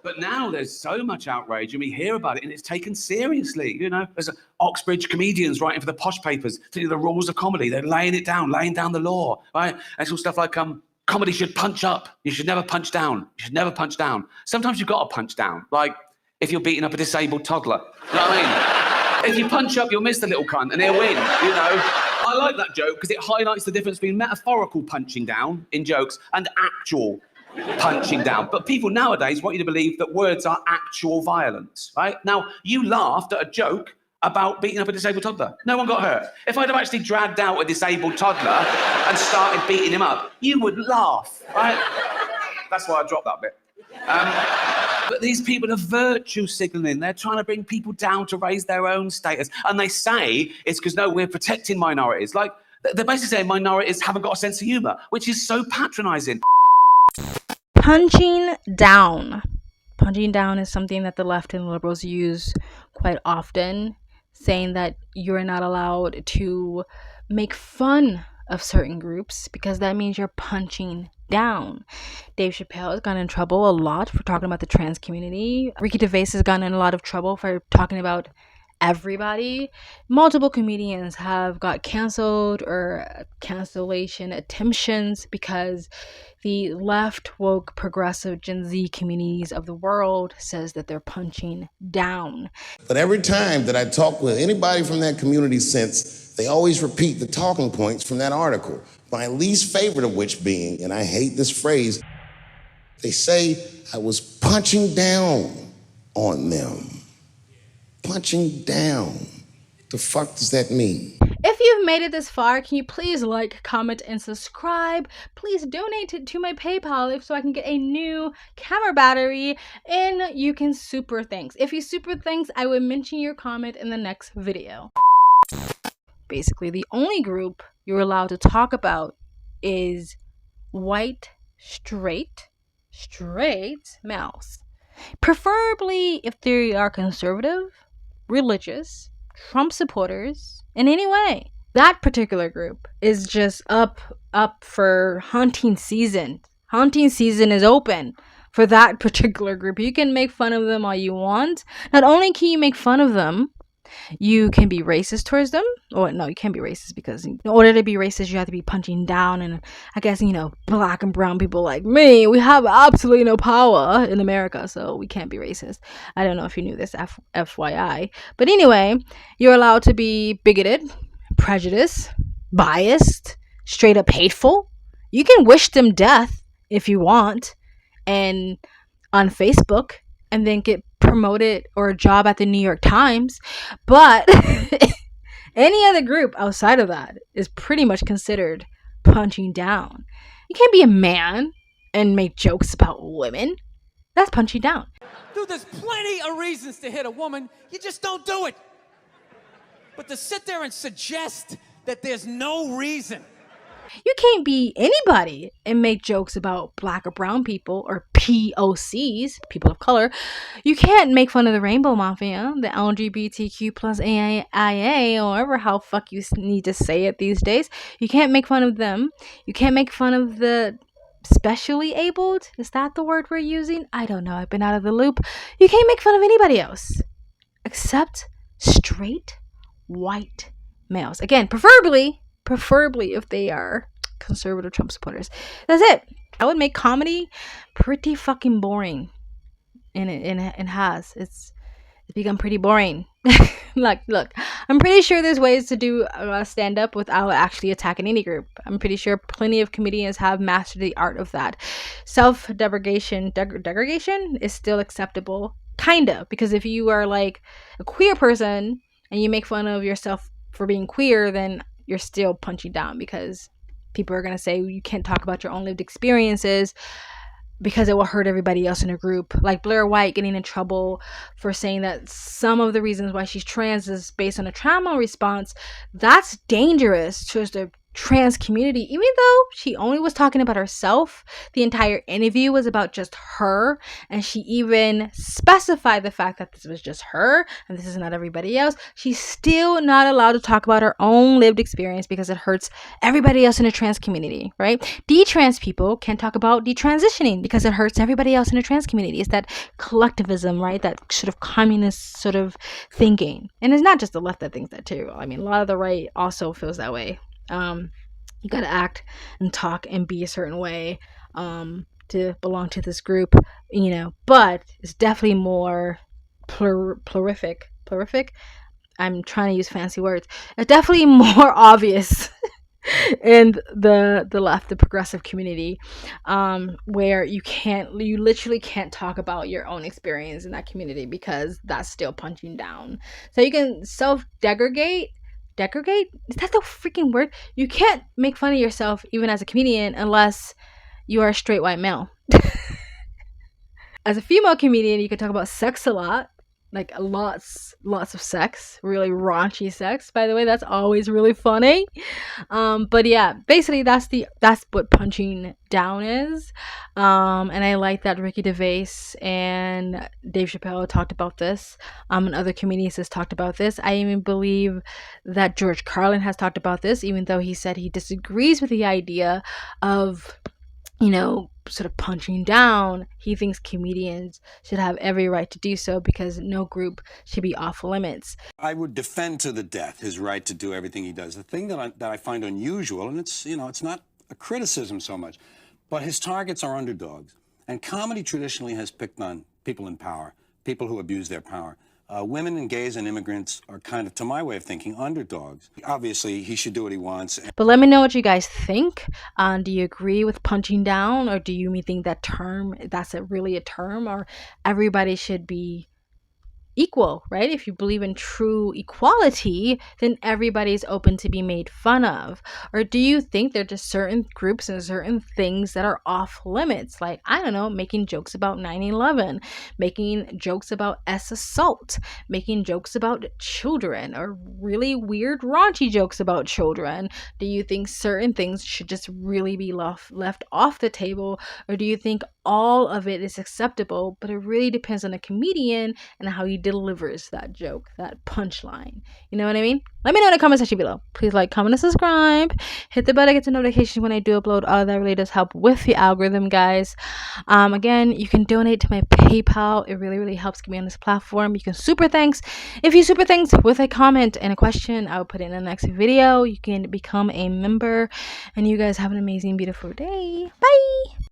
But now there's so much outrage and we hear about it and it's taken seriously. You know, there's Oxbridge comedians writing for the posh papers to do the rules of comedy. They're laying down the law, right? And all stuff like, comedy should punch up. You should never punch down. You should never punch down. Sometimes you've got to punch down. Like if you're beating up a disabled toddler. You know what I mean? If you punch up, you'll miss the little cunt and he'll win, you know? I like that joke because it highlights the difference between metaphorical punching down in jokes and actual punching down. But people nowadays want you to believe that words are actual violence, right? Now, you laughed at a joke about beating up a disabled toddler. No one got hurt. If I'd have actually dragged out a disabled toddler and started beating him up, you would laugh, right? That's why I dropped that bit. But these people are virtue signaling. They're trying to bring people down to raise their own status. And they say it's because, no, we're protecting minorities. Like, they're basically saying minorities haven't got a sense of humor, which is so patronizing. Punching down. Punching down is something that the left and liberals use quite often, saying that you're not allowed to make fun of certain groups because that means you're punching down. Dave Chappelle has gotten in trouble a lot for talking about the trans community. Ricky Gervais has gotten in a lot of trouble for talking about everybody. Multiple comedians have got canceled or cancellation attempts because the left woke progressive Gen Z communities of the world says that they're punching down. But every time that I talk with anybody from that community since, they always repeat the talking points from that article. My least favorite of which being, and I hate this phrase, they say I was punching down on them. Punching down. The fuck does that mean? If you've made it this far, can you please like, comment, and subscribe? Please donate to my PayPal so I can get a new camera battery, and you can super thanks. If you super thanks, I will mention your comment in the next video. Basically, the only group you're allowed to talk about is white, straight males. Preferably if they are conservative, religious, Trump supporters in any way. That particular group is just up for hunting season. Hunting season is open for that particular group. You can make fun of them all you want. Not only can you make fun of them, you can be racist towards them. Or no, you can't be racist because in order to be racist, you have to be punching down. And I guess, black and brown people like me, we have absolutely no power in America, so we can't be racist. I don't know if you knew this, FYI. But anyway, you're allowed to be bigoted, prejudiced, biased, straight up hateful. You can wish them death if you want, and on Facebook, and then get promoted or a job at the New York Times. But any other group outside of that is pretty much considered punching down. You can't be a man and make jokes about women. That's punching down. Dude, there's plenty of reasons to hit a woman. You just don't do it. But to sit there and suggest that there's no reason. You can't be anybody and make jokes about black or brown people or POCs, people of color. You can't make fun of the Rainbow Mafia, the LGBTQ plus AIA, or whatever how fuck you need to say it these days. You can't make fun of them. You can't make fun of the specially abled. Is that the word we're using? I don't know. I've been out of the loop. You can't make fun of anybody else except straight white males. Again, preferably if they are conservative Trump supporters. That's it. I would make comedy pretty fucking boring. And it has. It's become pretty boring. Look, I'm pretty sure there's ways to do stand-up without actually attacking any group. I'm pretty sure plenty of comedians have mastered the art of that. Self-degradation is still acceptable. Kind of. Because if you are like a queer person and you make fun of yourself for being queer, then you're still punching down, because people are going to say you can't talk about your own lived experiences because it will hurt everybody else in a group. Like Blair White getting in trouble for saying that some of the reasons why she's trans is based on a trauma response. That's dangerous towards the trans community, even though she only was talking about herself. The entire interview was about just her, and she even specified the fact that this was just her and this is not everybody else. She's still not allowed to talk about her own lived experience because it hurts everybody else in the trans community, right? Detrans people can't talk about detransitioning because it hurts everybody else in the trans community. It's that collectivism, right? That sort of communist sort of thinking. And it's not just the left that thinks that too. I mean, a lot of the right also feels that way. You gotta act and talk and be a certain way to belong to this group, but it's definitely more plurific. I'm trying to use fancy words. It's definitely more obvious in the left, the progressive community, where you literally can't talk about your own experience in that community because that's still punching down. So you can self-degradate. Is that the freaking word? You can't make fun of yourself even as a comedian unless you are a straight white male. As a female comedian, you can talk about sex a lot, like lots of sex, really raunchy sex, by the way. That's always really funny. But yeah, basically that's what punching down is. And I like that Ricky Gervais and Dave Chappelle talked about this, and other comedians has talked about this. I even believe that George Carlin has talked about this, even though he said he disagrees with the idea of sort of punching down. He thinks comedians should have every right to do so because no group should be off limits. I would defend to the death his right to do everything he does. The thing that I find unusual, and it's not a criticism so much, but his targets are underdogs. And comedy traditionally has picked on people in power, people who abuse their power. Women and gays and immigrants are kind of, to my way of thinking, underdogs. Obviously, he should do what he wants. But let me know what you guys think. Do you agree with punching down, or do you think that's really a term, or everybody should be equal, right? If you believe in true equality, then everybody's open to be made fun of. Or do you think there are just certain groups and certain things that are off limits? Like, I don't know, making jokes about 9/11, making jokes about assault, making jokes about children, or really weird raunchy jokes about children. Do you think certain things should just really be left off the table? Or do you think all of it is acceptable, but it really depends on the comedian and how he delivers that joke, that punchline? You know what I mean? Let me know in the comment section below. Please like, comment, and subscribe. Hit the bell to get the notifications when I do upload. All that really does help with the algorithm, guys. Again, you can donate to my PayPal. It really, really helps me on this platform. You can super thanks. If you super thanks with a comment and a question, I'll put it in the next video. You can become a member. And you guys have an amazing, beautiful day. Bye.